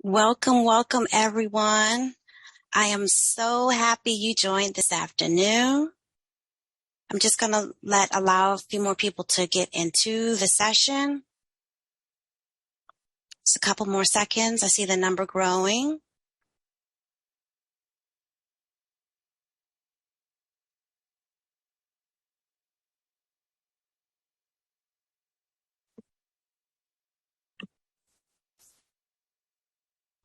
Welcome, welcome everyone. I am so happy you joined this afternoon. I'm just going to allow a few more people to get into the session. Just a couple more seconds. I see the number growing.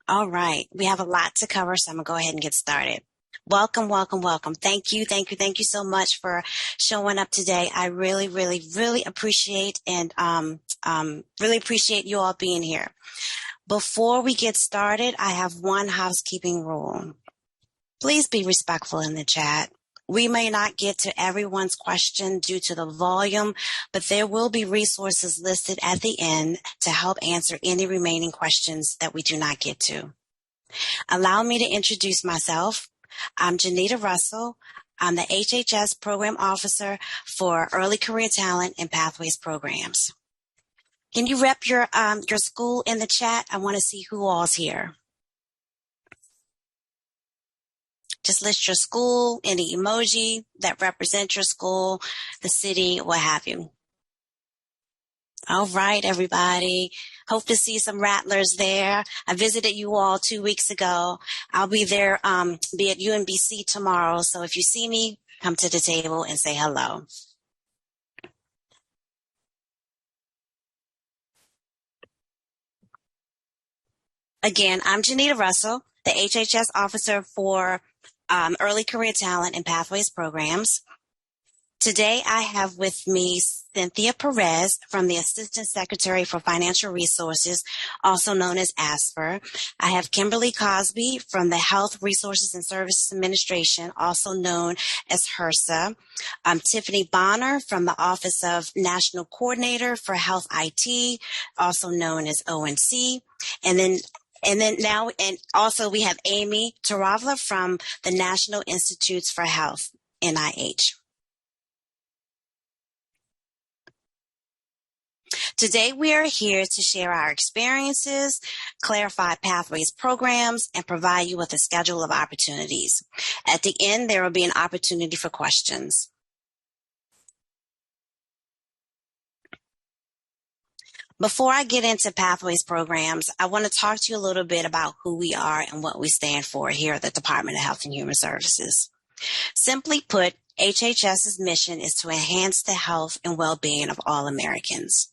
All right. We have a lot to cover, so I'm going to go ahead and get started. Welcome, welcome, welcome. Thank you, thank you, thank you so much for showing up today. I really, really, really appreciate and really appreciate you all being here. Before we get started, I have one housekeeping rule. Please be respectful in the chat. We may not get to everyone's question due to the volume, but there will be resources listed at the end to help answer any remaining questions that we do not get to. Allow me to introduce myself. I'm Janita Russell. I'm the HHS Program Officer for Early Career Talent and Pathways Programs. Can you rep your school in the chat? I want to see who all's here. Just list your school, any emoji that represents your school, the city, what have you. All right, everybody. Hope to see some rattlers there. I visited you all 2 weeks ago. I'll be there, be at UNBC tomorrow. So if you see me, come to the table and say hello. Again, I'm Janita Russell, the HHS Officer for Early Career Talent and Pathways Programs. Today, I have with me Cynthia Perez from the Assistant Secretary for Financial Resources, also known as ASFR. I have Kimberly Cosby from the Health Resources and Services Administration, also known as HRSA. Tiffany Bonner from the Office of National Coordinator for Health IT, also known as ONC. And also we have Amy Taravla from the National Institutes for Health, NIH. Today, we are here to share our experiences, clarify Pathways programs, and provide you with a schedule of opportunities. At the end, there will be an opportunity for questions. Before I get into Pathways programs, I want to talk to you a little bit about who we are and what we stand for here at the Department of Health and Human Services. Simply put, HHS's mission is to enhance the health and well-being of all Americans.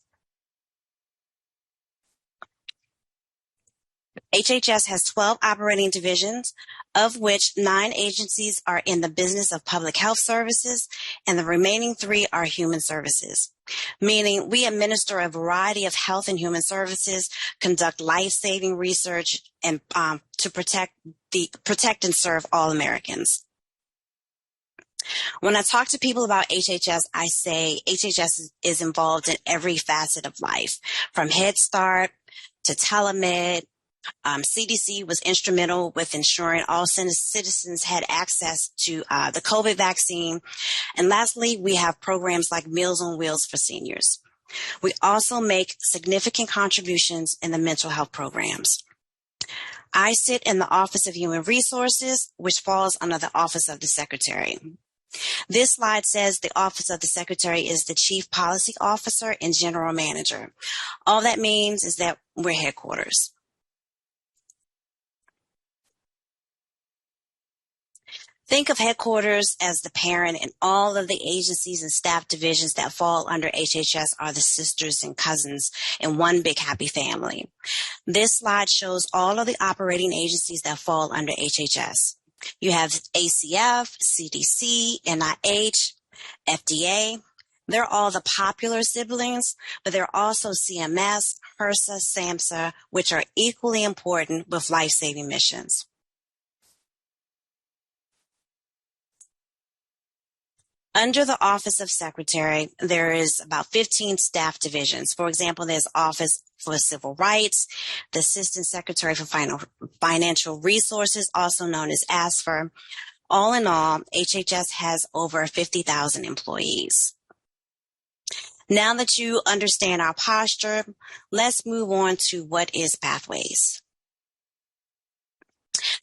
HHS has 12 operating divisions, of which 9 agencies are in the business of public health services, and the remaining 3 are human services, meaning we administer a variety of health and human services, conduct life-saving research, and to protect and serve all Americans. When I talk to people about HHS, I say HHS is involved in every facet of life, from Head Start to telemed. CDC was instrumental with ensuring all citizens had access to the COVID vaccine. And lastly, we have programs like Meals on Wheels for seniors. We also make significant contributions in the mental health programs. I sit in the Office of Human Resources, which falls under the Office of the Secretary. This slide says the Office of the Secretary is the Chief Policy Officer and General Manager. All that means is that we're headquarters. Think of headquarters as the parent, and all of the agencies and staff divisions that fall under HHS are the sisters and cousins in one big happy family. This slide shows all of the operating agencies that fall under HHS. You have ACF, CDC, NIH, FDA. They're all the popular siblings, but there are also CMS, HRSA, SAMHSA, which are equally important with life-saving missions. Under the Office of Secretary, there is about 15 staff divisions. For example, there's Office for Civil Rights, the Assistant Secretary for Financial Resources, also known as ASFR. All in all, HHS has over 50,000 employees. Now that you understand our posture, let's move on to what is Pathways.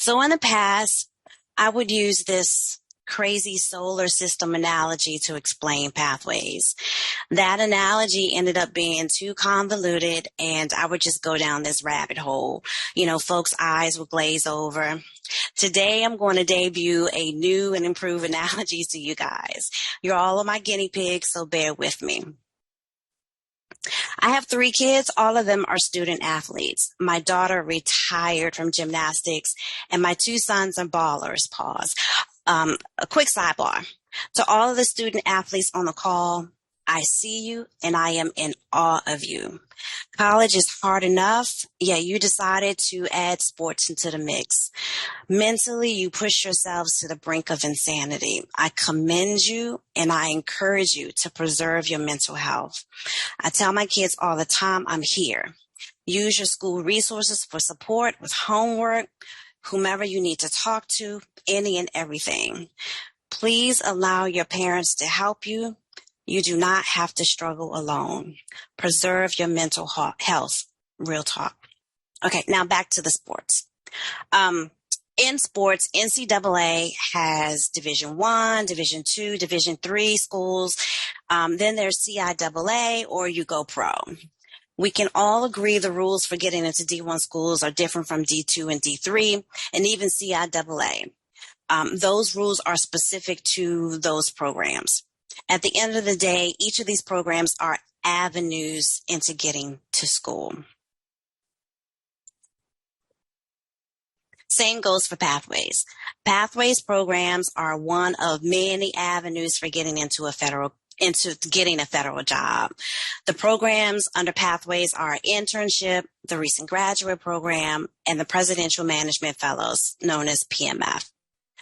So in the past, I would use this crazy solar system analogy to explain pathways. That analogy ended up being too convoluted, and I would just go down this rabbit hole. Folks' eyes would glaze over. Today, I'm going to debut a new and improved analogy to you guys. You're all of my guinea pigs, so bear with me. I have 3 kids. All of them are student athletes. My daughter retired from gymnastics, and my 2 sons are ballers. Pause. A quick sidebar. To all of the student athletes on the call, I see you and I am in awe of you. College is hard enough, yet you decided to add sports into the mix. Mentally, you push yourselves to the brink of insanity. I commend you and I encourage you to preserve your mental health. I tell my kids all the time, I'm here. Use your school resources for support with homework, whomever you need to talk to, any and everything. Please allow your parents to help you. You do not have to struggle alone. Preserve your mental health. Real talk. Okay, now back to the sports. In sports, NCAA has Division I, Division II, Division III schools. Then there's CIAA, or you go pro. We can all agree the rules for getting into D1 schools are different from D2 and D3, and even CIAA. Those rules are specific to those programs. At the end of the day, each of these programs are avenues into getting to school. Same goes for Pathways. Pathways programs are one of many avenues for getting into getting a federal job. The programs under Pathways are internship, the recent graduate program, and the Presidential Management Fellows, known as PMF.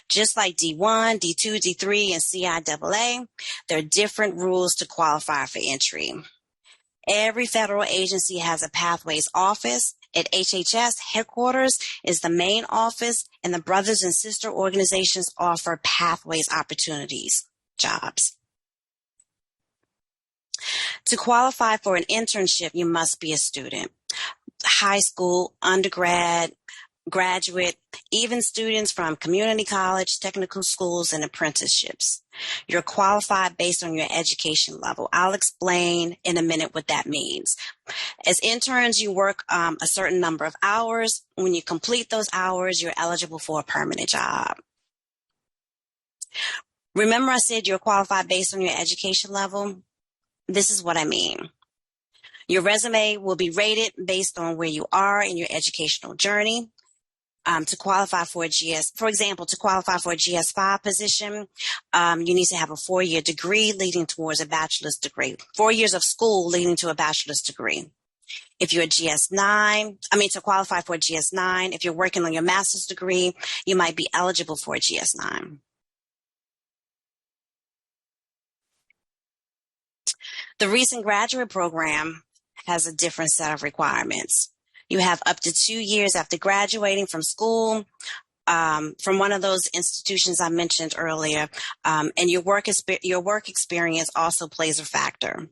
Just like D1, D2, D3, and CIAA, there are different rules to qualify for entry. Every federal agency has a Pathways office. At HHS, headquarters is the main office, and the brothers and sister organizations offer Pathways opportunities, jobs. To qualify for an internship, you must be a student. High school, undergrad, graduate, even students from community college, technical schools, and apprenticeships. You're qualified based on your education level. I'll explain in a minute what that means. As interns, you work a certain number of hours. When you complete those hours, you're eligible for a permanent job. Remember I said you're qualified based on your education level? This is what I mean. Your resume will be rated based on where you are in your educational journey. To qualify for a for example, to qualify for a GS5 position, you need to have a 4-year degree leading towards a bachelor's degree, 4 years of school leading to a bachelor's degree. If you're a to qualify for a GS9, if you're working on your master's degree, you might be eligible for a GS9. The recent graduate program has a different set of requirements. You have up to 2 years after graduating from school, from one of those institutions I mentioned earlier, and your work experience also plays a factor.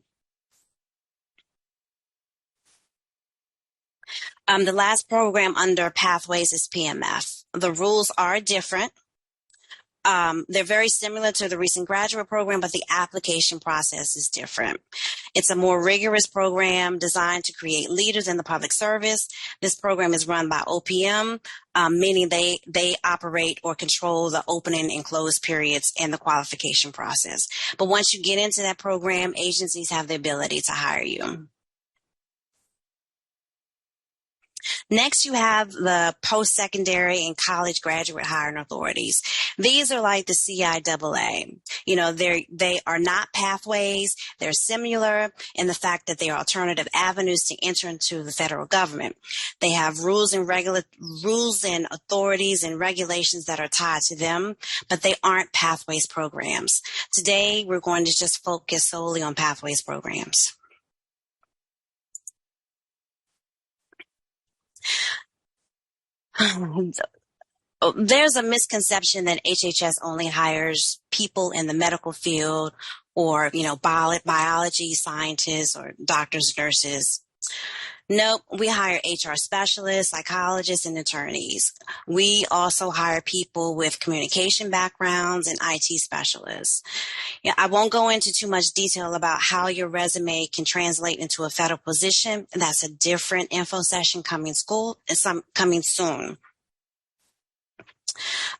The last program under Pathways is PMF. The rules are different. They're very similar to the recent graduate program, but the application process is different. It's a more rigorous program designed to create leaders in the public service. This program is run by OPM, meaning they operate or control the opening and close periods and the qualification process. But once you get into that program, agencies have the ability to hire you. Next, you have the post-secondary and college graduate hiring authorities. These are like the CIAA. They are not pathways. They're similar in the fact that they are alternative avenues to enter into the federal government. They have rules and authorities and regulations that are tied to them, but they aren't pathways programs. Today, we're going to just focus solely on pathways programs. There's a misconception that HHS only hires people in the medical field or, biology scientists or doctors, nurses. Nope, we hire HR specialists, psychologists, and attorneys. We also hire people with communication backgrounds and IT specialists. Yeah, I won't go into too much detail about how your resume can translate into a federal position. That's a different info session coming soon.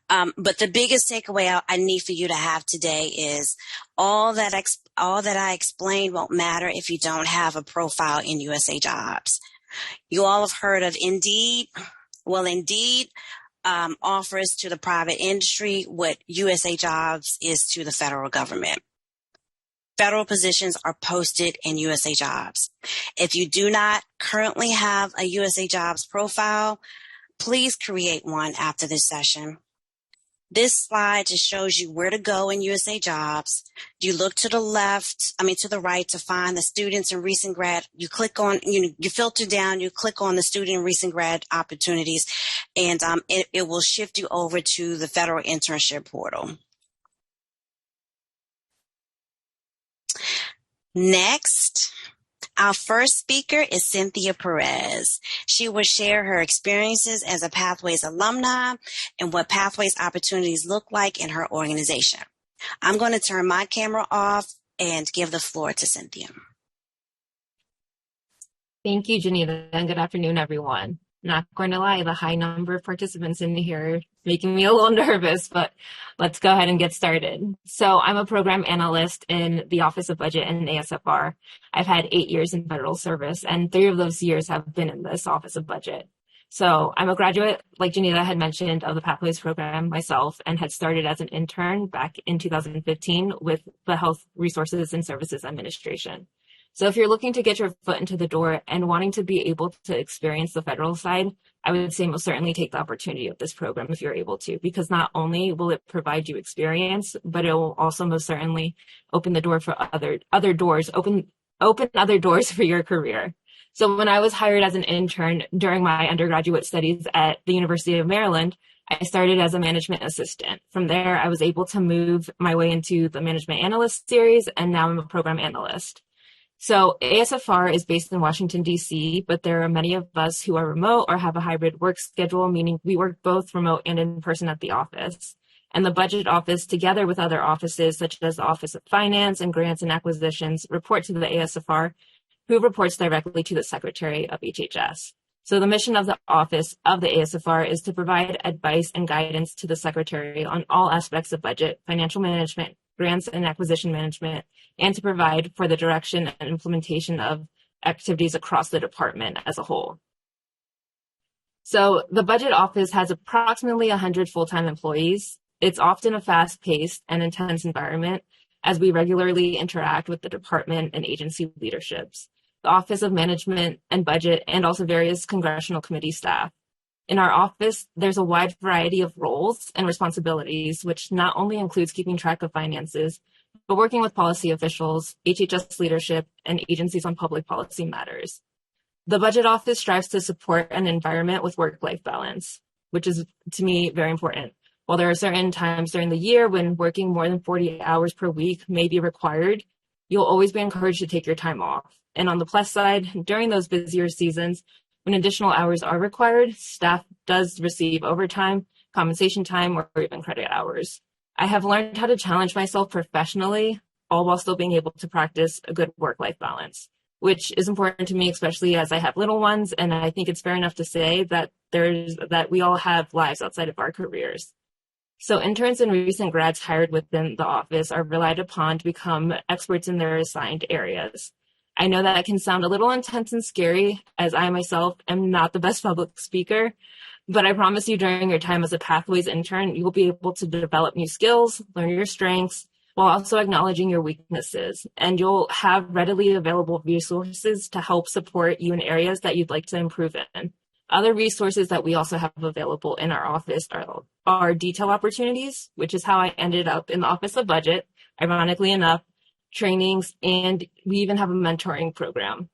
But the biggest takeaway I need for you to have today is all that I explained won't matter if you don't have a profile in USA Jobs. You all have heard of Indeed. Well, Indeed offers to the private industry what USA Jobs is to the federal government. Federal positions are posted in USA Jobs. If you do not currently have a USA Jobs profile, please create one after this session. This slide just shows you where to go in USA Jobs. You look to the right to find the students and recent grad. You click on, you filter down, you click on the student and recent grad opportunities, and it will shift you over to the federal internship portal. Next, our first speaker is Cynthia Perez. She will share her experiences as a Pathways alumni and what Pathways opportunities look like in her organization. I'm going to turn my camera off and give the floor to Cynthia. Thank you, Janita, and good afternoon, everyone. Not going to lie, the high number of participants in here is making me a little nervous, but let's go ahead and get started. So I'm a program analyst in the Office of Budget and ASFR. I've had 8 years in federal service, and 3 of those years have been in this Office of Budget. So I'm a graduate, like Janita had mentioned, of the Pathways program myself, and had started as an intern back in 2015 with the Health Resources and Services Administration. So if you're looking to get your foot into the door and wanting to be able to experience the federal side, I would say most certainly take the opportunity of this program if you're able to, because not only will it provide you experience, but it will also most certainly open the door for other doors for your career. So when I was hired as an intern during my undergraduate studies at the University of Maryland, I started as a management assistant. From there, I was able to move my way into the management analyst series, and now I'm a program analyst. So ASFR is based in Washington, D.C., but there are many of us who are remote or have a hybrid work schedule, meaning we work both remote and in person at the office. And the budget office, together with other offices such as the Office of Finance and Grants and Acquisitions, report to the ASFR, who reports directly to the Secretary of HHS. So the mission of the Office of the ASFR is to provide advice and guidance to the Secretary on all aspects of budget, financial management, grants and acquisition management, and to provide for the direction and implementation of activities across the department as a whole. So the budget office has approximately 100 full-time employees. It's often a fast-paced and intense environment as we regularly interact with the department and agency leaderships, the Office of Management and Budget, and also various congressional committee staff. In our office, there's a wide variety of roles and responsibilities, which not only includes keeping track of finances, but working with policy officials, HHS leadership, and agencies on public policy matters. The budget office strives to support an environment with work-life balance, which is, to me, very important. While there are certain times during the year when working more than 40 hours per week may be required, you'll always be encouraged to take your time off. And on the plus side, during those busier seasons, when additional hours are required, staff does receive overtime, compensation time, or even credit hours. I have learned how to challenge myself professionally, all while still being able to practice a good work-life balance, which is important to me, especially as I have little ones. And I think it's fair enough to say that we all have lives outside of our careers. So interns and recent grads hired within the office are relied upon to become experts in their assigned areas. I know that can sound a little intense and scary, as I myself am not the best public speaker, but I promise you during your time as a Pathways intern, you will be able to develop new skills, learn your strengths, while also acknowledging your weaknesses. And you'll have readily available resources to help support you in areas that you'd like to improve in. Other resources that we also have available in our office are detail opportunities, which is how I ended up in the Office of Budget, ironically enough, trainings, and we even have a mentoring program.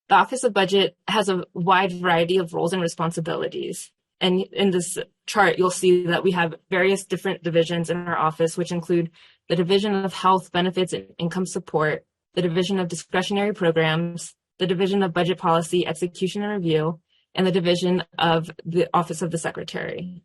The Office of Budget has a wide variety of roles and responsibilities. And in this chart, you'll see that we have various different divisions in our office, which include the Division of Health, Benefits, and Income Support, the Division of Discretionary Programs, the Division of Budget Policy, Execution and Review, and the Division of the Office of the Secretary.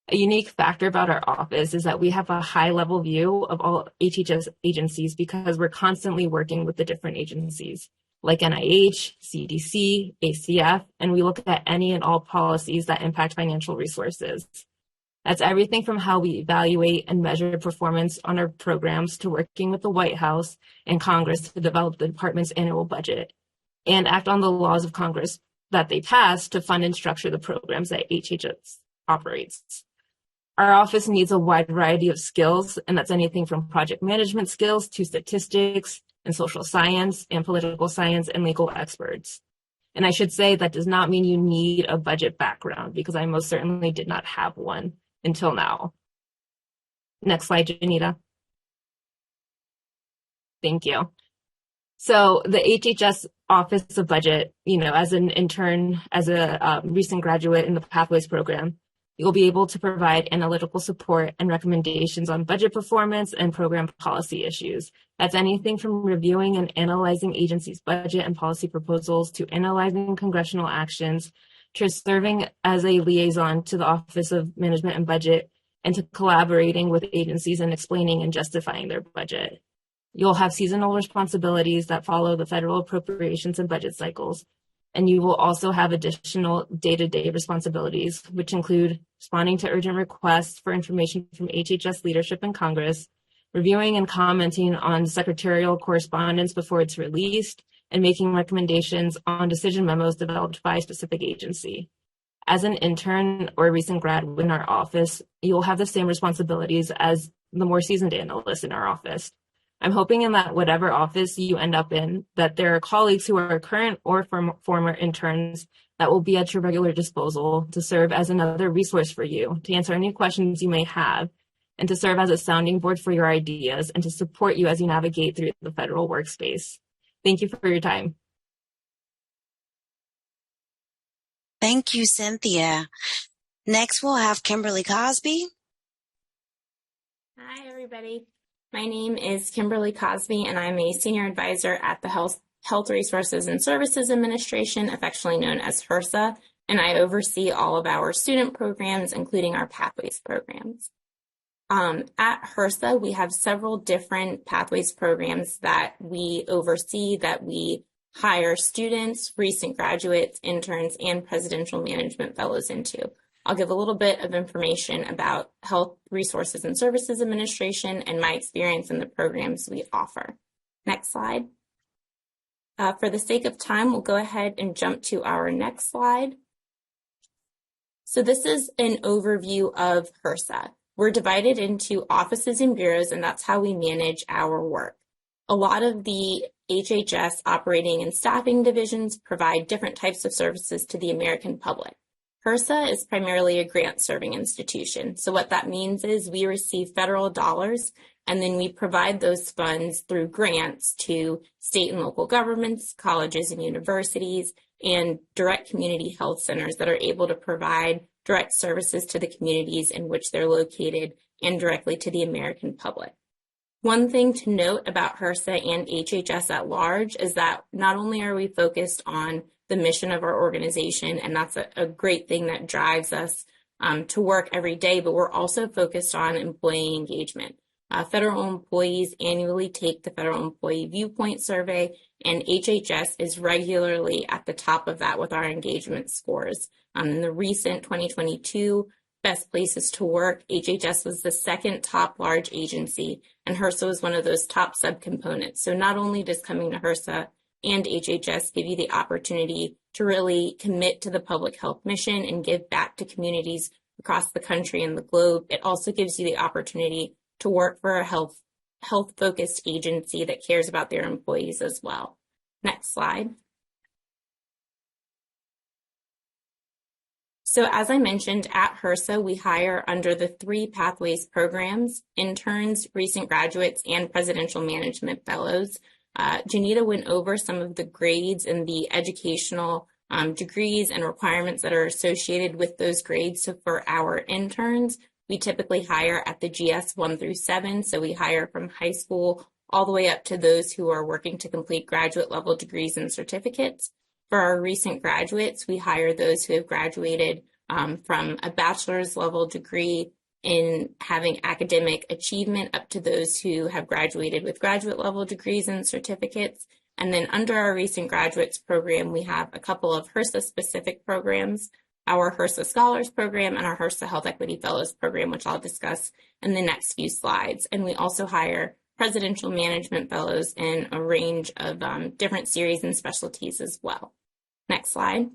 A unique factor about our office is that we have a high-level view of all HHS agencies because we're constantly working with the different agencies like NIH, CDC, ACF, and we look at any and all policies that impact financial resources. That's everything from how we evaluate and measure performance on our programs to working with the White House and Congress to develop the department's annual budget and act on the laws of Congress that they pass to fund and structure the programs that HHS operates. Our office needs a wide variety of skills, and that's anything from project management skills to statistics and social science and political science and legal experts. And I should say that does not mean you need a budget background, because I most certainly did not have one until now. Next slide, Janita. Thank you. So the HHS Office of Budget, as an intern, as a recent graduate in the Pathways program, you'll be able to provide analytical support and recommendations on budget performance and program policy issues. That's anything from reviewing and analyzing agencies' budget and policy proposals to analyzing congressional actions to serving as a liaison to the Office of Management and Budget and to collaborating with agencies and explaining and justifying their budget. You'll have seasonal responsibilities that follow the federal appropriations and budget cycles. And you will also have additional day-to-day responsibilities, which include responding to urgent requests for information from HHS leadership and Congress, reviewing and commenting on secretarial correspondence before it's released, and making recommendations on decision memos developed by a specific agency. As an intern or a recent grad in our office, you'll have the same responsibilities as the more seasoned analysts in our office. I'm hoping in that whatever office you end up in, that there are colleagues who are current or former interns that will be at your regular disposal to serve as another resource for you, to answer any questions you may have, and to serve as a sounding board for your ideas and to support you as you navigate through the federal workspace. Thank you for your time. Thank you, Cynthia. Next, we'll have Kimberly Cosby. Hi, everybody. My name is Kimberly Cosby, and I'm a senior advisor at the Health Resources and Services Administration, affectionately known as HRSA, and I oversee all of our student programs, including our Pathways programs. At HRSA, we have several different Pathways programs that we oversee, that we hire students, recent graduates, interns, and presidential management fellows into. I'll give a little bit of information about Health Resources and Services Administration and my experience in the programs we offer. Next slide. For the sake of time, we'll go ahead and jump to our next slide. So this is an overview of HRSA. We're divided into offices and bureaus, and that's how we manage our work. A lot of the HHS operating and staffing divisions provide different types of services to the American public. HRSA is primarily a grant-serving institution. So what that means is we receive federal dollars, and then we provide those funds through grants to state and local governments, colleges and universities, and direct community health centers that are able to provide direct services to the communities in which they're located and directly to the American public. One thing to note about HRSA and HHS at large is that not only are we focused on the mission of our organization, and that's a great thing that drives us to work every day, but we're also focused on employee engagement. Federal employees annually take the Federal Employee Viewpoint Survey, and HHS is regularly at the top of that with our engagement scores. In the recent 2022 Best Places to Work, HHS was the second top large agency, and HRSA was one of those top subcomponents. So not only does coming to HRSA and HHS give you the opportunity to really commit to the public health mission and give back to communities across the country and the globe, it also gives you the opportunity to work for a health-focused agency that cares about their employees as well. Next slide. So as I mentioned, at HRSA, we hire under the 3 Pathways programs: interns, recent graduates, and presidential management fellows. Janita went over some of the grades and the educational degrees and requirements that are associated with those grades. So for our interns, we typically hire at the GS 1 through 7. So we hire from high school all the way up to those who are working to complete graduate level degrees and certificates. For our recent graduates, we hire those who have graduated from a bachelor's level degree in having academic achievement up to those who have graduated with graduate level degrees and certificates. And then under our recent graduates program, we have a couple of HRSA specific programs, our HRSA Scholars Program and our HRSA Health Equity Fellows Program, which I'll discuss in the next few slides. And we also hire Presidential Management Fellows in a range of different series and specialties as well. Next slide.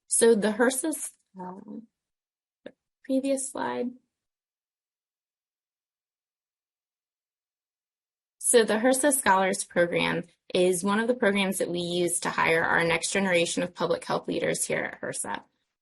So the HRSA, previous slide. So the HRSA Scholars Program is one of the programs that we use to hire our next generation of public health leaders here at HRSA.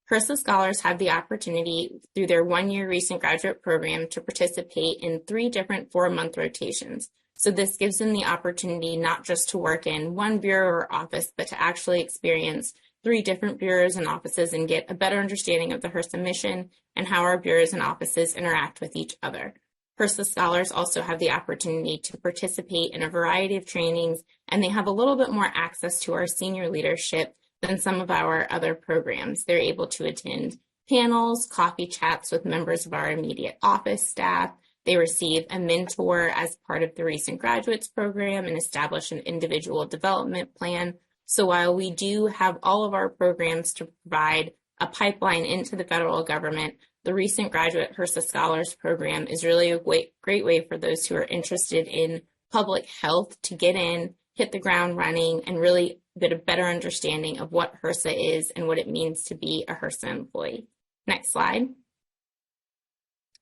HRSA Scholars have the opportunity through their one-year recent graduate program to participate in 3 different 4-month rotations. So this gives them the opportunity not just to work in one bureau or office, but to actually experience 3 different bureaus and offices and get a better understanding of the HRSA mission and how our bureaus and offices interact with each other. HRSA Scholars also have the opportunity to participate in a variety of trainings, and they have a little bit more access to our senior leadership than some of our other programs. They're able to attend panels, coffee chats with members of our immediate office staff. They receive a mentor as part of the recent graduates program and establish an individual development plan. So while we do have all of our programs to provide a pipeline into the federal government, the recent graduate HRSA Scholars Program is really a great way for those who are interested in public health to get in, hit the ground running, and really get a better understanding of what HRSA is and what it means to be a HRSA employee. Next slide.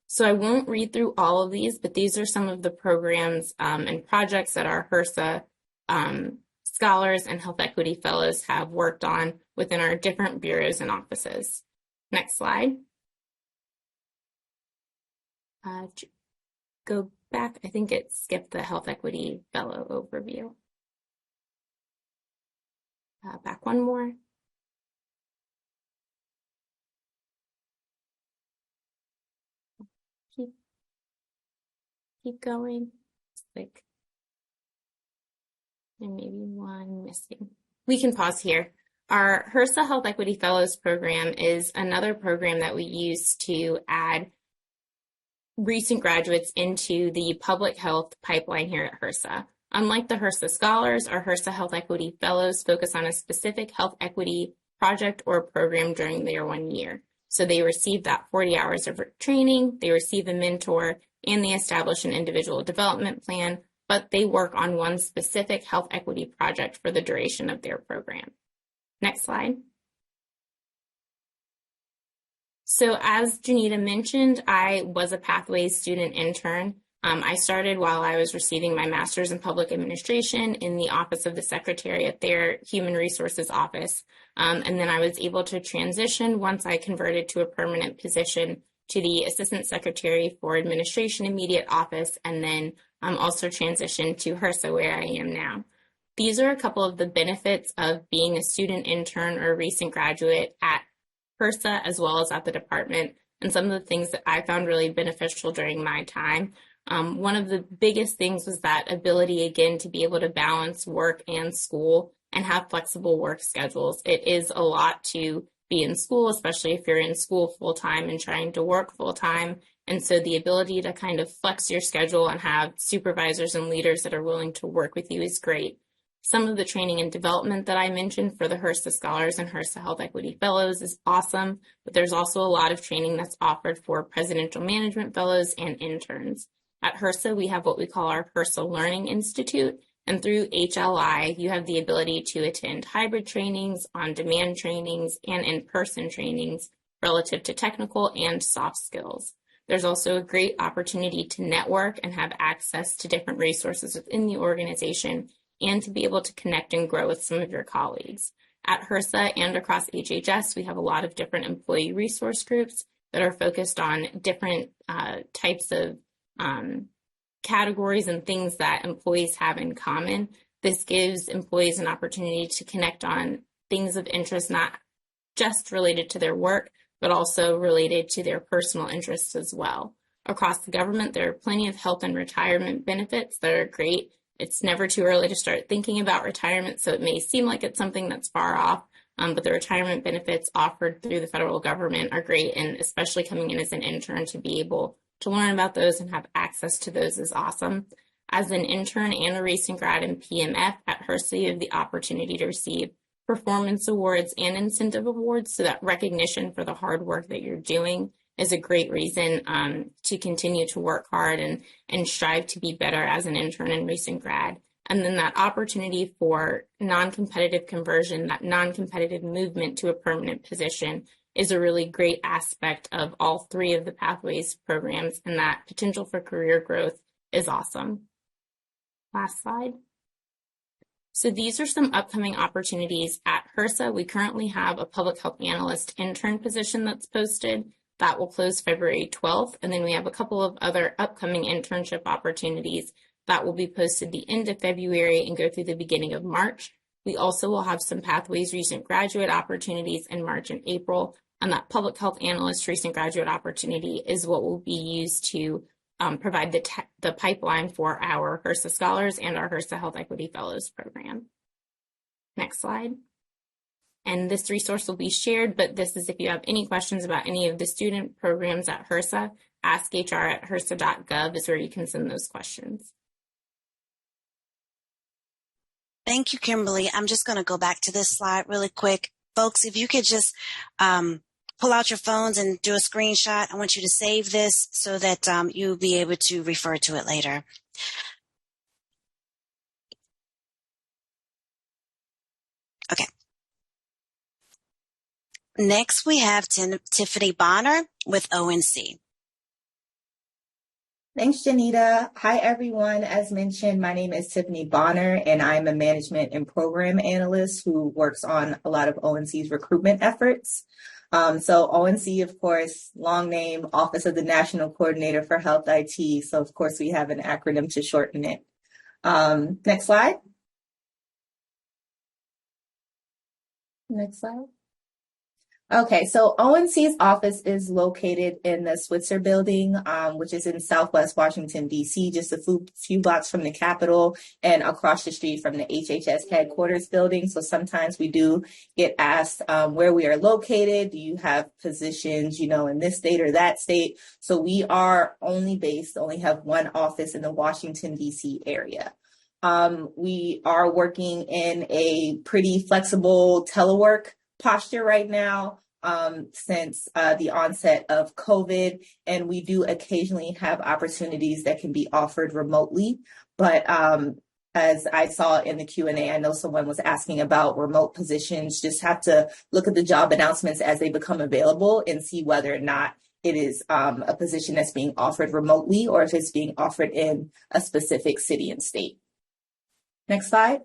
So I won't read through all of these, but these are some of the programs and projects that our HRSA Scholars and Health Equity Fellows have worked on within our different bureaus and offices. Next slide. Go back, I think it skipped the Health Equity Fellow overview. Back one more. Keep going. Like, and maybe one missing. We can pause here. Our HRSA Health Equity Fellows program is another program that we use to add recent graduates into the public health pipeline here at HRSA. Unlike the HRSA Scholars, our HRSA Health Equity Fellows focus on a specific health equity project or program during their 1 year. So they receive that 40 hours of training, they receive a mentor, and they establish an individual development plan, but they work on one specific health equity project for the duration of their program. Next slide. So as Janita mentioned, I was a Pathway student intern. I started while I was receiving my master's in public administration in the office of the secretary at their human resources office. And then I was able to transition once I converted to a permanent position to the assistant secretary for administration immediate office, and then also transitioned to HRSA where I am now. These are a couple of the benefits of being a student intern or recent graduate at HRSA as well as at the department, and some of the things that I found really beneficial during my time. One of the biggest things was that ability, again, to be able to balance work and school and have flexible work schedules. It is a lot to be in school, especially if you're in school full-time and trying to work full-time. And so the ability to kind of flex your schedule and have supervisors and leaders that are willing to work with you is great. Some of the training and development that I mentioned for the HRSA Scholars and HRSA Health Equity Fellows is awesome, but there's also a lot of training that's offered for Presidential Management Fellows and interns. At HRSA, we have what we call our HRSA Learning Institute, and through HLI, you have the ability to attend hybrid trainings, on-demand trainings, and in-person trainings relative to technical and soft skills. There's also a great opportunity to network and have access to different resources within the organization and to be able to connect and grow with some of your colleagues. At HRSA and across HHS, we have a lot of different employee resource groups that are focused on different types of categories and things that employees have in common. This gives employees an opportunity to connect on things of interest, not just related to their work, but also related to their personal interests as well. across the government. There are plenty of health and retirement benefits that are great. It's never too early to start thinking about retirement, so it may seem like it's something that's far off, but the retirement benefits offered through the federal government are great, and especially coming in as an intern to be able to learn about those and have access to those is awesome. As an intern and a recent grad in PMF at HRSA, you have the opportunity to receive performance awards and incentive awards, so that recognition for the hard work that you're doing is a great reason to continue to work hard and strive to be better as an intern and recent grad. And then that opportunity for non-competitive conversion, that non-competitive movement to a permanent position is a really great aspect of all three of the Pathways programs, and that potential for career growth is awesome. Last slide. So these are some upcoming opportunities at HRSA. We currently have a public health analyst intern position that's posted. That will close February 12th. And then we have a couple of other upcoming internship opportunities that will be posted the end of February and go through the beginning of March. We also will have some Pathways recent graduate opportunities in March and April. And that public health analyst recent graduate opportunity is what will be used to provide the pipeline for our HRSA Scholars and our HRSA Health Equity Fellows program. Next slide. And this resource will be shared, but this is if you have any questions about any of the student programs at HRSA, askhr@HRSA.gov is where you can send those questions. Thank you, Kimberly. I'm just going to go back to this slide really quick. Folks, if you could just pull out your phones and do a screenshot. I want you to save this so that you'll be able to refer to it later. Okay. Next, we have Tiffany Bonner with ONC. Thanks, Janita. Hi, everyone. As mentioned, my name is Tiffany Bonner, and I'm a management and program analyst who works on a lot of ONC's recruitment efforts. So ONC, of course, long name, Office of the National Coordinator for Health IT. So, of course, we have an acronym to shorten it. Next slide. Next slide. Okay, so ONC's office is located in the Switzer building, which is in Southwest Washington, D.C., just a few blocks from the Capitol and across the street from the HHS headquarters building. So sometimes we do get asked where we are located. Do you have positions, in this state or that state? So we are only have one office in the Washington, D.C. area. We are working in a pretty flexible telework posture right now since the onset of COVID, and we do occasionally have opportunities that can be offered remotely. But as I saw in the Q&A, I know someone was asking about remote positions. Just have to look at the job announcements as they become available and see whether or not it is a position that's being offered remotely or if it's being offered in a specific city and state. Next slide.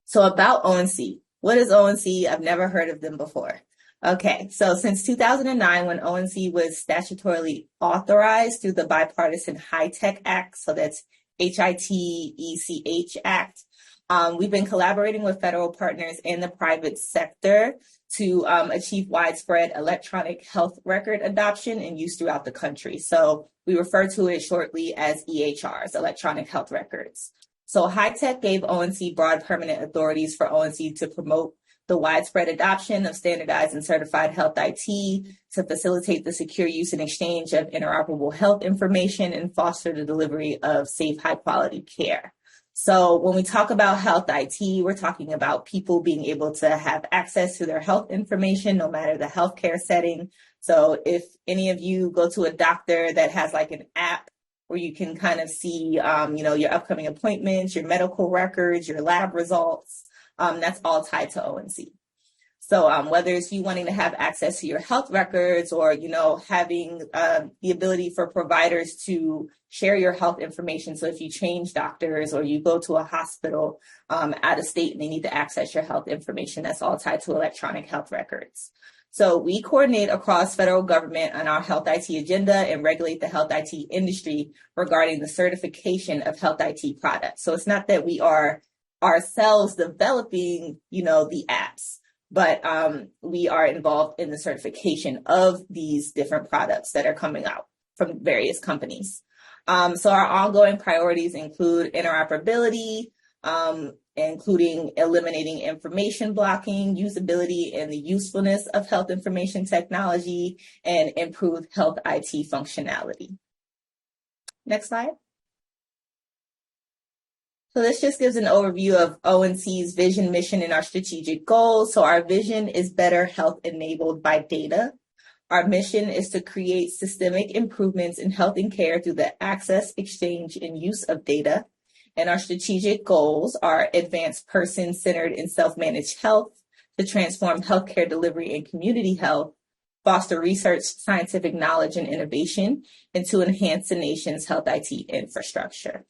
So about ONC. What is ONC? I've never heard of them before. Okay, so since 2009, when ONC was statutorily authorized through the Bipartisan HITECH Act, so that's HITECH Act, we've been collaborating with federal partners in the private sector to achieve widespread electronic health record adoption and use throughout the country. So we refer to it shortly as EHRs, electronic health records. So HITECH gave ONC broad permanent authorities for ONC to promote the widespread adoption of standardized and certified health IT, to facilitate the secure use and exchange of interoperable health information, and foster the delivery of safe, high-quality care. So when we talk about health IT, we're talking about people being able to have access to their health information, no matter the healthcare setting. So if any of you go to a doctor that has like an app where you can kind of see, your upcoming appointments, your medical records, your lab results, that's all tied to ONC. So whether it's you wanting to have access to your health records or, having the ability for providers to share your health information. So if you change doctors or you go to a hospital out of state and they need to access your health information, that's all tied to electronic health records. So we coordinate across federal government on our health IT agenda and regulate the health IT industry regarding the certification of health IT products. So it's not that we are ourselves developing, the apps, but we are involved in the certification of these different products that are coming out. from various companies. So our ongoing priorities include interoperability, including eliminating information blocking, usability and the usefulness of health information technology, and improved health IT functionality. Next slide. So this just gives an overview of ONC's vision, mission, and our strategic goals. So our vision is better health enabled by data. Our mission is to create systemic improvements in health and care through the access, exchange, and use of data. And our strategic goals are advance person-centered and self-managed health, to transform healthcare delivery and community health, foster research, scientific knowledge, and innovation, and to enhance the nation's health IT infrastructure.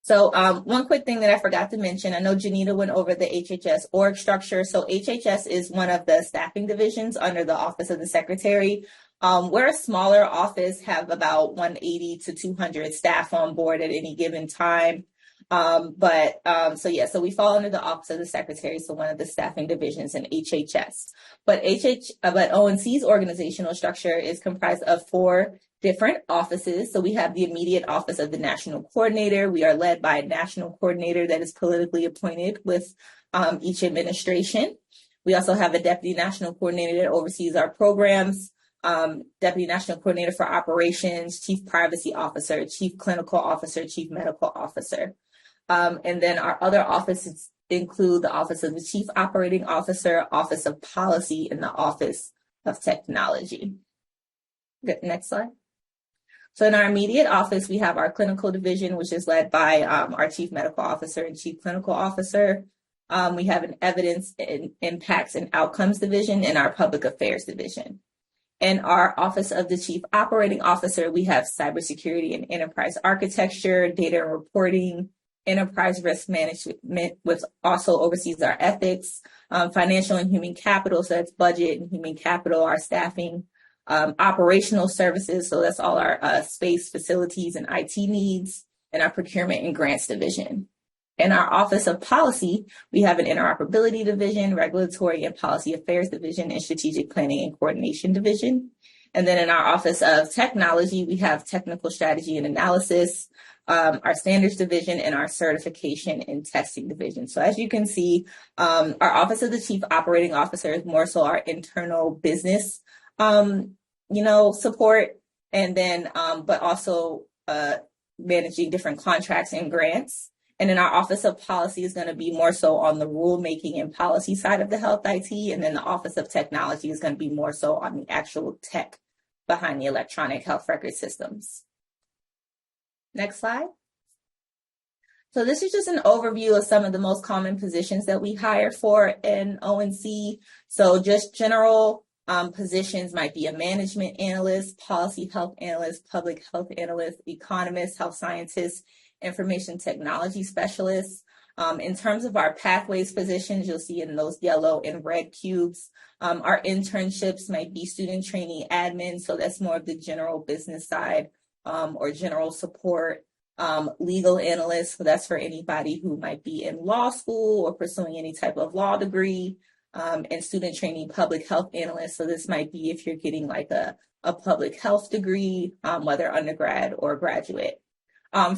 So one quick thing that I forgot to mention, I know Janita went over the HHS org structure. So HHS is one of the staffing divisions under the Office of the Secretary. We're a smaller office, have about 180 to 200 staff on board at any given time. So we fall under the Office of the Secretary, so one of the staffing divisions in HHS. But ONC's organizational structure is comprised of 4 different offices. So we have the immediate office of the national coordinator. We are led by a national coordinator that is politically appointed with each administration. We also have a deputy national coordinator that oversees our programs, deputy national coordinator for operations, chief privacy officer, chief clinical officer, chief medical officer. And then our other offices include the Office of the Chief Operating Officer, Office of Policy, and the Office of Technology. Good. Next slide. So in our immediate office, we have our clinical division, which is led by our chief medical officer and chief clinical officer. We have an evidence and impacts and outcomes division and our public affairs division. In our office of the chief operating officer, we have cybersecurity and enterprise architecture, data and reporting, enterprise risk management, which also oversees our ethics, financial and human capital, so that's budget and human capital, our staffing, operational services, so that's all our space, facilities, and IT needs, and our procurement and grants division. In our Office of Policy, we have an interoperability division, regulatory and policy affairs division, and strategic planning and coordination division. And then in our Office of Technology, we have technical strategy and analysis, our standards division, and our certification and testing division. So as you can see, our Office of the Chief Operating Officer is more so our internal business support, and then, but also managing different contracts and grants. And then our Office of Policy is going to be more so on the rulemaking and policy side of the health IT. And then the Office of Technology is going to be more so on the actual tech behind the electronic health record systems. Next slide. So this is just an overview of some of the most common positions that we hire for in ONC. So just general positions might be a management analyst, policy health analyst, public health analyst, economist, health scientist, information technology specialist. In terms of our pathways positions, you'll see in those yellow and red cubes. Our internships might be student trainee admin, so that's more of the general business side, or general support. Legal analyst, so that's for anybody who might be in law school or pursuing any type of law degree. And student trainee public health analyst, so this might be if you're getting like a public health degree, whether undergrad or graduate.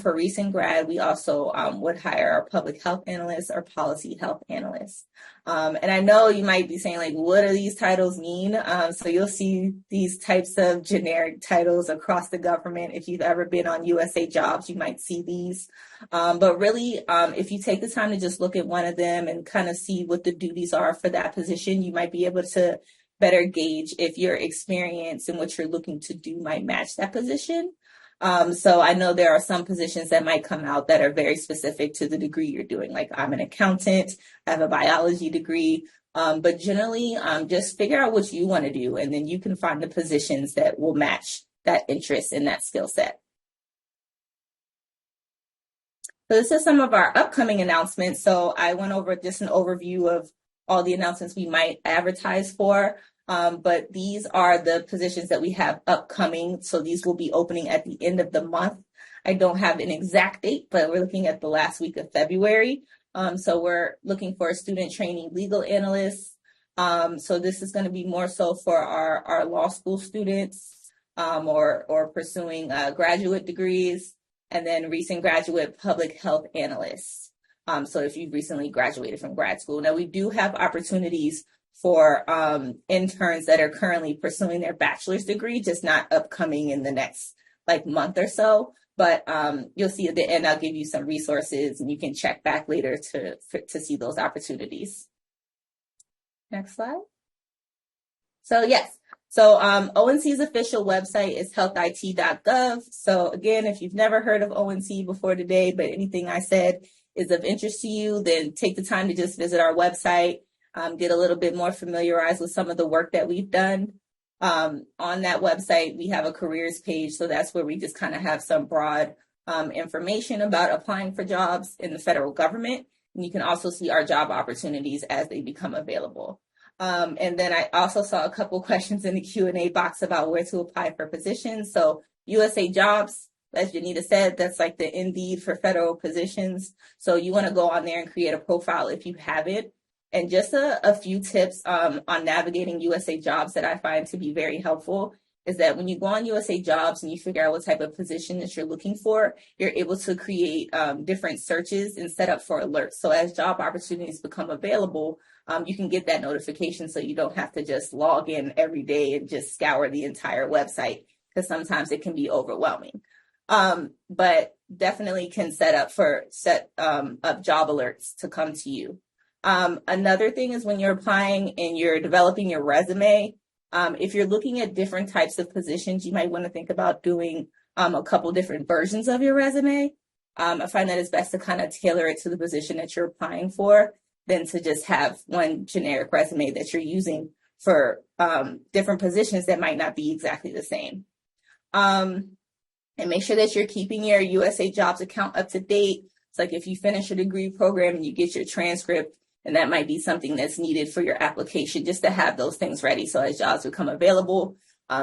For recent grad, we also would hire a public health analyst or policy health analyst. And I know you might be saying, like, what do these titles mean? So you'll see these types of generic titles across the government. If you've ever been on USA Jobs, you might see these. But really, if you take the time to just look at one of them and kind of see what the duties are for that position, you might be able to better gauge if your experience and what you're looking to do might match that position. So I know there are some positions that might come out that are very specific to the degree you're doing. Like, I'm an accountant, I have a biology degree, but generally just figure out what you want to do, and then you can find the positions that will match that interest and that skill set. So this is some of our upcoming announcements. So I went over just an overview of all the announcements we might advertise for. But these are the positions that we have upcoming. So these will be opening at the end of the month. I don't have an exact date, but we're looking at the last week of February. So we're looking for a student trainee legal analyst, So this is going to be more so for our law school students or pursuing graduate degrees, and then recent graduate public health analysts. So if you've recently graduated from grad school. Now, we do have opportunities for interns that are currently pursuing their bachelor's degree, just not upcoming in the next month or so. But you'll see at the end, I'll give you some resources and you can check back later to see those opportunities. Next slide. So yes, so ONC's official website is healthit.gov. So again, if you've never heard of ONC before today, but anything I said is of interest to you, then take the time to just visit our website, get a little bit more familiarized with some of the work that we've done. On that website, we have a careers page. So that's where we just kind of have some broad information about applying for jobs in the federal government. And you can also see our job opportunities as they become available. And then I also saw a couple questions in the Q&A box about where to apply for positions. So USA Jobs, as Janita said, that's like the Indeed for federal positions. So you want to go on there and create a profile if you have it. And just a few tips on navigating USA Jobs that I find to be very helpful is that when you go on USA Jobs and you figure out what type of position that you're looking for, you're able to create different searches and set up for alerts. So as job opportunities become available, you can get that notification so you don't have to just log in every day and just scour the entire website, because sometimes it can be overwhelming. But definitely can set up job alerts to come to you. Another thing is when you're applying and you're developing your resume, if you're looking at different types of positions, you might want to think about doing a couple different versions of your resume. I find that it's best to kind of tailor it to the position that you're applying for than to just have one generic resume that you're using for different positions that might not be exactly the same. And make sure that you're keeping your USA Jobs account up to date. It's like if you finish a degree program and you get your transcript, and that might be something that's needed for your application, just to have those things ready. So as jobs become available,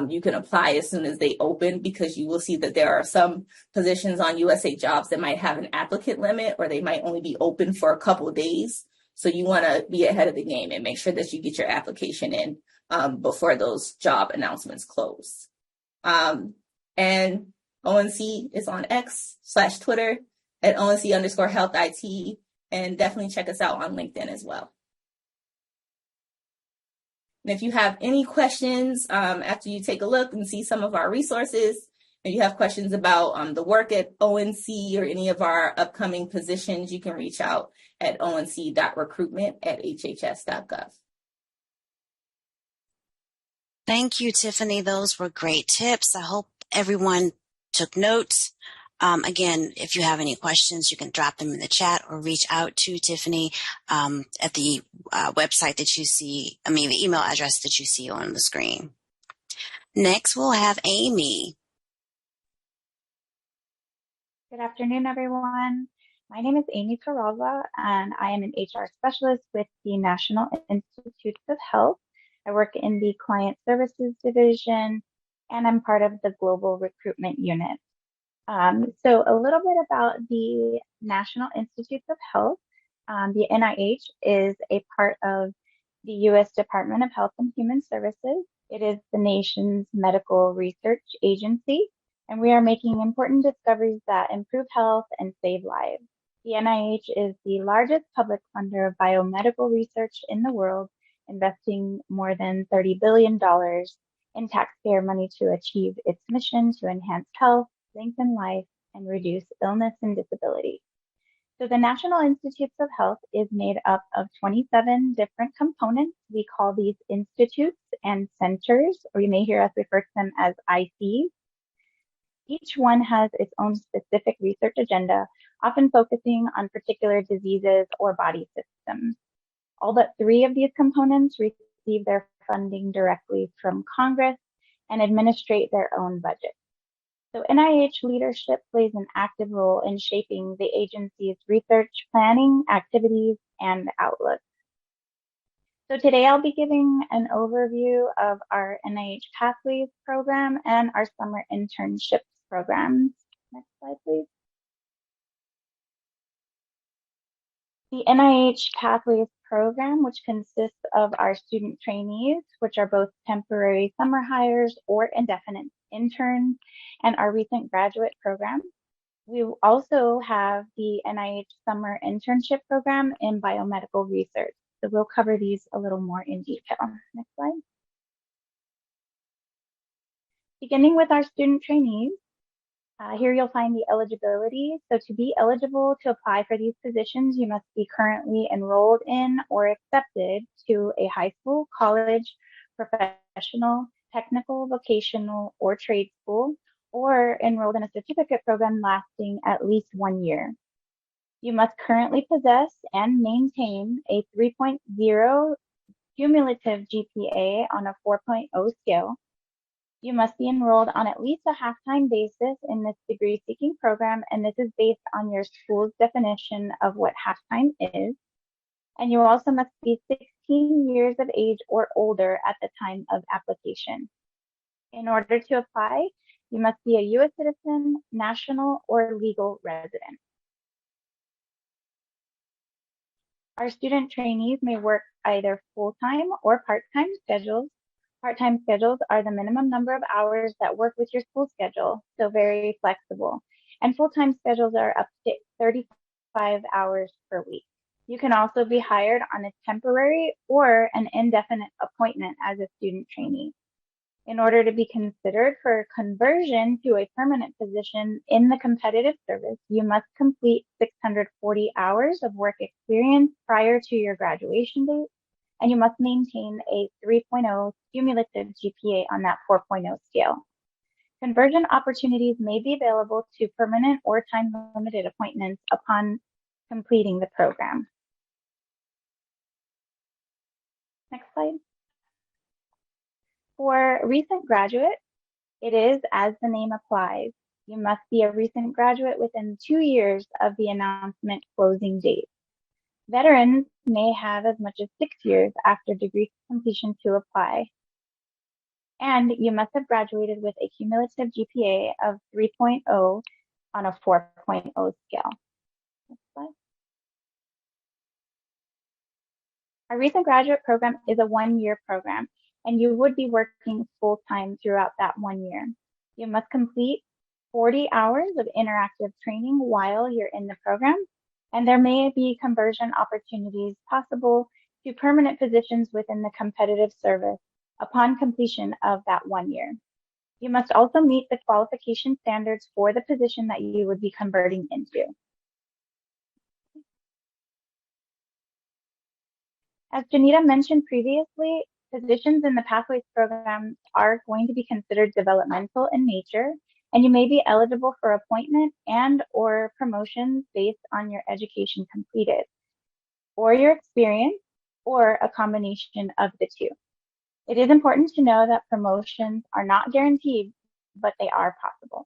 you can apply as soon as they open, because you will see that there are some positions on USA Jobs that might have an applicant limit, or they might only be open for a couple of days. So you want to be ahead of the game and make sure that you get your application in before those job announcements close. And ONC is on X/Twitter at ONC_HealthIT. And definitely check us out on LinkedIn as well. And if you have any questions after you take a look and see some of our resources, if you have questions about the work at ONC or any of our upcoming positions, you can reach out at onc.recruitment@hhs.gov. Thank you, Tiffany. Those were great tips. I hope everyone took notes. Again, if you have any questions, you can drop them in the chat or reach out to Tiffany at the website that you see, the email address that you see on the screen. Next, we'll have Amy. Good afternoon, everyone. My name is Amy Carralza, and I am an HR specialist with the National Institutes of Health. I work in the Client Services Division, and I'm part of the Global Recruitment Unit. So a little bit about the National Institutes of Health. The NIH is a part of the U.S. Department of Health and Human Services. It is the nation's medical research agency, and we are making important discoveries that improve health and save lives. The NIH is the largest public funder of biomedical research in the world, investing more than $30 billion in taxpayer money to achieve its mission to enhance health, lengthen life, and reduce illness and disability. So the National Institutes of Health is made up of 27 different components. We call these institutes and centers, or you may hear us refer to them as ICs. Each one has its own specific research agenda, often focusing on particular diseases or body systems. All but 3 of these components receive their funding directly from Congress and administrate their own budget. So NIH leadership plays an active role in shaping the agency's research planning, activities, and outlook. So today I'll be giving an overview of our NIH Pathways program and our summer internships programs. Next slide, please. The NIH Pathways program, which consists of our student trainees, which are both temporary summer hires or indefinite interns, and our recent graduate program. We also have the NIH Summer Internship Program in Biomedical Research. So we'll cover these a little more in detail. Next slide. Beginning with our student trainees, here you'll find the eligibility. So to be eligible to apply for these positions, you must be currently enrolled in or accepted to a high school, college, professional, technical, vocational, or trade school, or enrolled in a certificate program lasting at least 1 year. You must currently possess and maintain a 3.0 cumulative GPA on a 4.0 scale. You must be enrolled on at least a half-time basis in this degree-seeking program, and this is based on your school's definition of what half-time is. And you also must be 16 years of age or older at the time of application. In order to apply, you must be a U.S. citizen, national, or legal resident. Our student trainees may work either full-time or part-time schedules. Part-time schedules are the minimum number of hours that work with your school schedule, so very flexible. And full-time schedules are up to 35 hours per week. You can also be hired on a temporary or an indefinite appointment as a student trainee. In order to be considered for conversion to a permanent position in the competitive service, you must complete 640 hours of work experience prior to your graduation date, and you must maintain a 3.0 cumulative GPA on that 4.0 scale. Conversion opportunities may be available to permanent or time-limited appointments upon completing the program. Next slide. For recent graduate, it is as the name applies. You must be a recent graduate within 2 years of the announcement closing date. Veterans may have as much as 6 years after degree completion to apply. And you must have graduated with a cumulative GPA of 3.0 on a 4.0 scale. Next slide. Our recent graduate program is a 1-year program, and you would be working full-time throughout that 1 year. You must complete 40 hours of interactive training while you're in the program, and there may be conversion opportunities possible to permanent positions within the competitive service upon completion of that 1 year. You must also meet the qualification standards for the position that you would be converting into. As Janita mentioned previously, positions in the Pathways program are going to be considered developmental in nature, and you may be eligible for appointment and or promotions based on your education completed, or your experience, or a combination of the two. It is important to know that promotions are not guaranteed, but they are possible.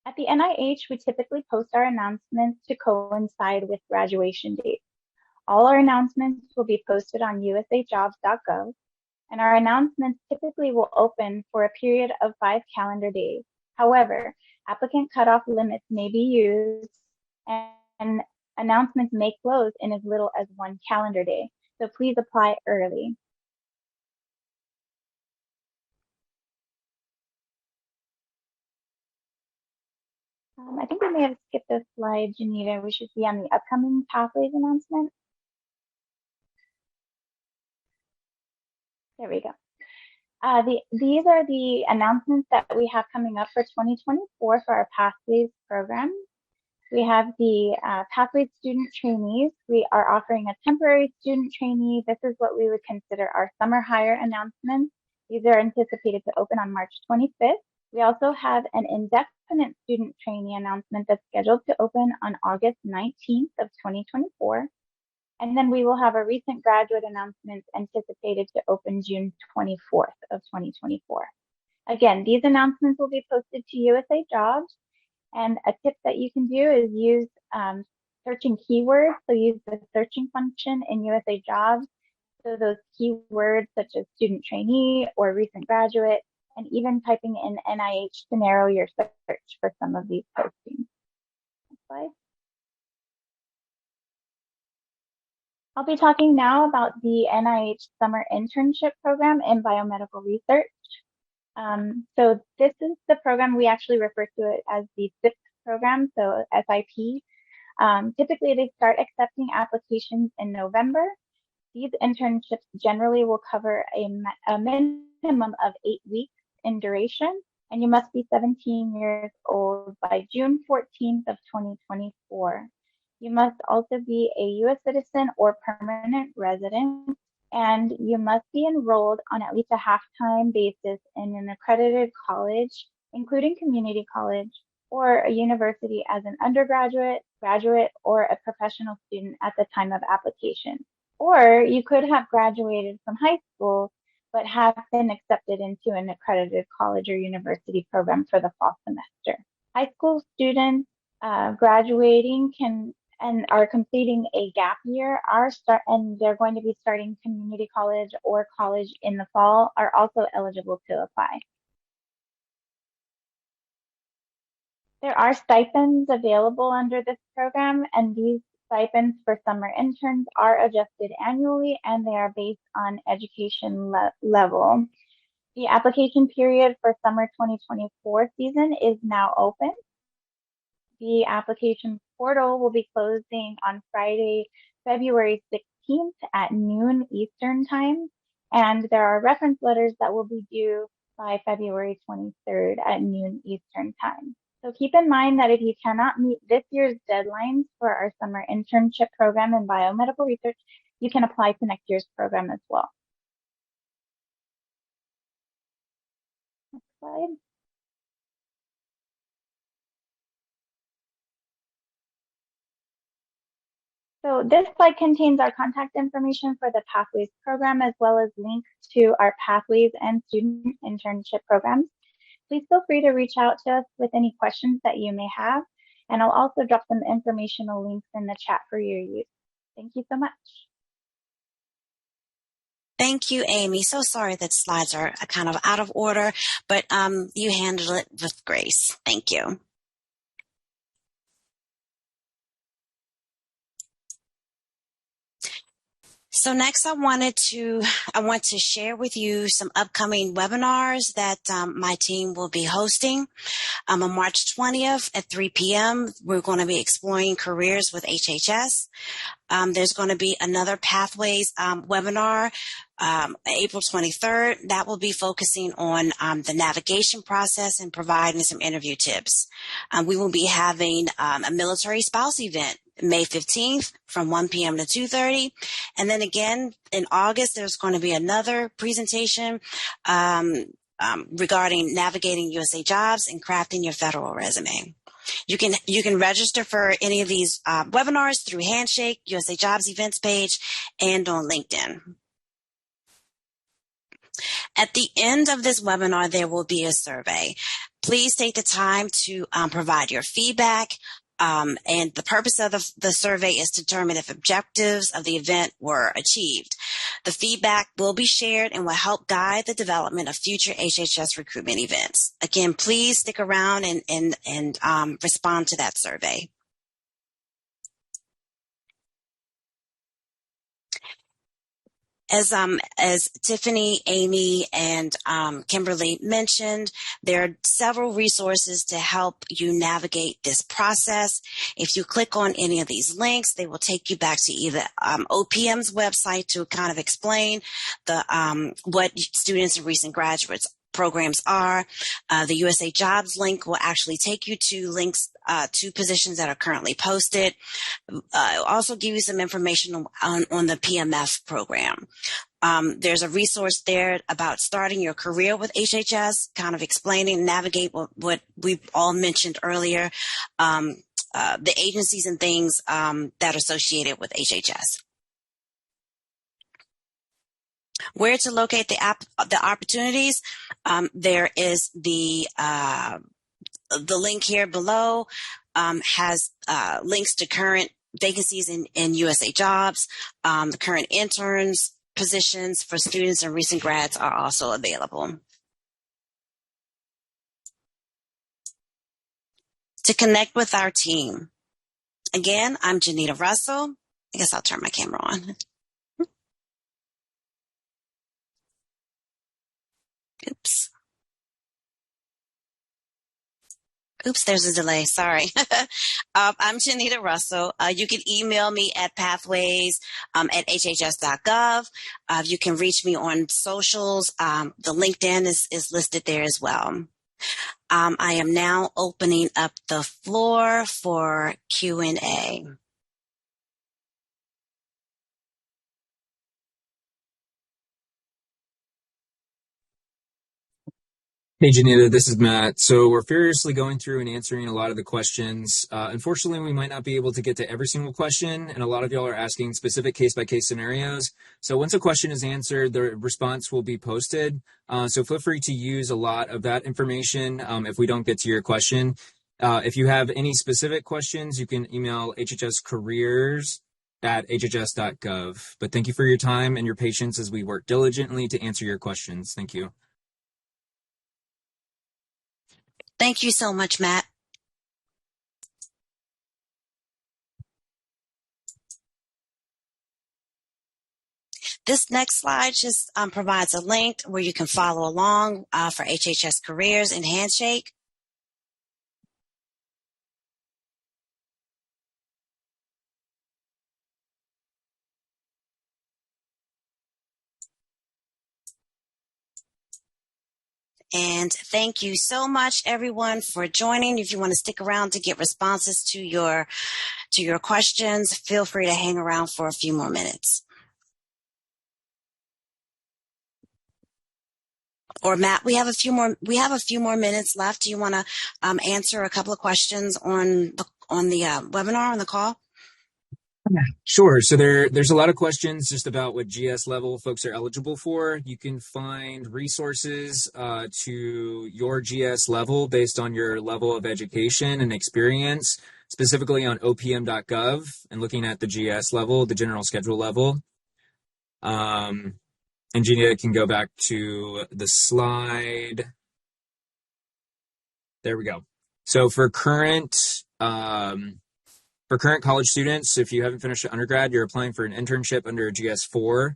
At the NIH, we typically post our announcements to coincide with graduation dates. All our announcements will be posted on USA.gov, and our announcements typically will open for a period of 5 calendar days. However, applicant cutoff limits may be used, and announcements may close in as little as 1 calendar day, so please apply early. I think we may have skipped this slide, Janita. We should be on the upcoming Pathways announcement. There we go. These are the announcements that we have coming up for 2024 for our Pathways program. We have the Pathways student trainees. We are offering a temporary student trainee. This is what we would consider our summer hire announcements. These are anticipated to open on March 25th. We also have an indefinite student trainee announcement that's scheduled to open on August 19th of 2024. And then we will have a recent graduate announcement anticipated to open June 24th of 2024. Again, these announcements will be posted to USA Jobs. And a tip that you can do is use searching keywords. So use the searching function in USA Jobs. So those keywords such as student trainee or recent graduate and even typing in NIH to narrow your search for some of these postings. Next slide. I'll be talking now about the NIH Summer Internship Program in Biomedical Research. So this is the program, we actually refer to it as the SIP program, so SIP. Typically, they start accepting applications in November. These internships generally will cover a minimum of 8 weeks in duration, and you must be 17 years old by June 14th of 2024. You must also be a U.S. citizen or permanent resident, and you must be enrolled on at least a half-time basis in an accredited college, including community college, or a university as an undergraduate, graduate, or a professional student at the time of application. Or you could have graduated from high school, but have been accepted into an accredited college or university program for the fall semester. High school students graduating and are completing a gap year and they're going to be starting community college or college in the fall are also eligible to apply. There are stipends available under this program, and these stipends for summer interns are adjusted annually, and they are based on education level. The application period for summer 2024 season is now open. The application portal will be closing on Friday, February 16th at noon Eastern time, and there are reference letters that will be due by February 23rd at noon Eastern time. So keep in mind that if you cannot meet this year's deadlines for our summer internship program in biomedical research, you can apply to next year's program as well. Next slide. So this slide contains our contact information for the Pathways program, as well as links to our Pathways and student internship programs. Please feel free to reach out to us with any questions that you may have, and I'll also drop some informational links in the chat for your use. Thank you so much. Thank you, Amy. So sorry that slides are kind of out of order, but you handled it with grace. Thank you. So next I want to share with you some upcoming webinars that my team will be hosting. On March 20th at 3 p.m., we're going to be exploring careers with HHS. There's going to be another Pathways webinar, April 23rd. That will be focusing on the navigation process and providing some interview tips. We will be having a military spouse event May 15th from 1 p.m. to 2:30. And then again, in August, there's going to be another presentation regarding navigating USA jobs and crafting your federal resume. You can register for any of these webinars through Handshake, USA Jobs events page, and on LinkedIn. At the end of this webinar, there will be a survey. Please take the time to provide your feedback. And the purpose of the survey is to determine if objectives of the event were achieved. The feedback will be shared and will help guide the development of future HHS recruitment events. Again, please stick around and respond to that survey. As Tiffany, Amy, and Kimberly mentioned, there are several resources to help you navigate this process. If you click on any of these links, they will take you back to either OPM's website to kind of explain what students and recent graduates programs are. The USA Jobs link will actually take you to links to positions that are currently posted. It'll also give you some information on the PMF program. There's a resource there about starting your career with HHS, kind of explaining, navigate what we've all mentioned earlier, the agencies and things that are associated with HHS. Where to locate the opportunities? There is the link here below has links to current vacancies in USA Jobs. The current interns positions for students and recent grads are also available. to connect with our team. Again, I'm Janita Russell. I guess I'll turn my camera on. Oops, there's a delay. Sorry. I'm Janita Russell. You can email me at pathways at HHS.gov. You can reach me on socials. The LinkedIn is listed there as well. I am now opening up the floor for Q&A. Hey, Janita, this is Matt. So we're furiously going through and answering a lot of the questions. Unfortunately, we might not be able to get to every single question, and a lot of y'all are asking specific case-by-case scenarios. So once a question is answered, the response will be posted. So feel free to use a lot of that information if we don't get to your question. If you have any specific questions, you can email hhscareers@hhs.gov. But thank you for your time and your patience as we work diligently to answer your questions. Thank you. Thank you so much, Matt. This next slide just provides a link where you can follow along for HHS Careers and Handshake. And thank you so much, everyone, for joining. If you want to stick around to get responses to your questions, feel free to hang around for a few more minutes. Or Matt, we have a few more minutes left. Do you want to answer a couple of questions on the webinar, on the call? Sure. So there's a lot of questions just about what GS level folks are eligible for. You can find resources to your GS level based on your level of education and experience, specifically on opm.gov and looking at the GS level, the general schedule level. And Gina can go back to the slide. There we go. So for current college students, if you haven't finished your undergrad, you're applying for an internship under a GS4.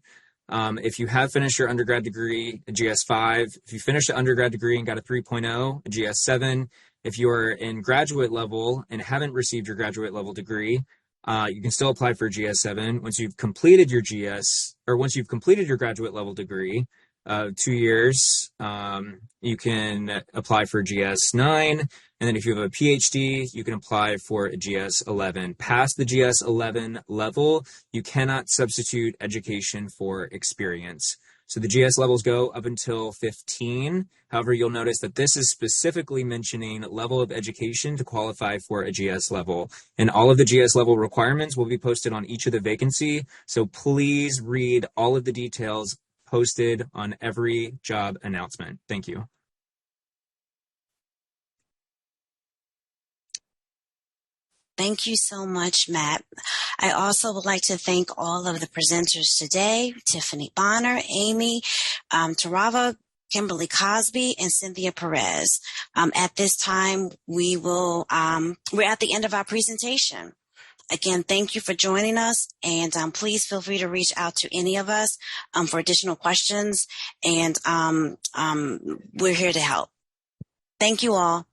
If you have finished your undergrad degree, a GS5. If you finished the undergrad degree and got a 3.0, a GS7. If you're in graduate level and haven't received your graduate level degree, you can still apply for GS7. Once you've completed your graduate level degree, 2 years, you can apply for GS9. And then if you have a PhD, you can apply for a GS11. Past the GS11 level, you cannot substitute education for experience. So the GS levels go up until 15. However, you'll notice that this is specifically mentioning level of education to qualify for a GS level. And all of the GS level requirements will be posted on each of the vacancy. So please read all of the details posted on every job announcement. Thank you. Thank you so much, Matt. I also would like to thank all of the presenters today, Tiffany Bonner, Amy Tarava, Kimberly Cosby, and Cynthia Perez. At this time, we're at the end of our presentation. Again, thank you for joining us, and please feel free to reach out to any of us for additional questions, and we're here to help. Thank you all.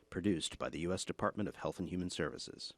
Produced by the U.S. Department of Health and Human Services.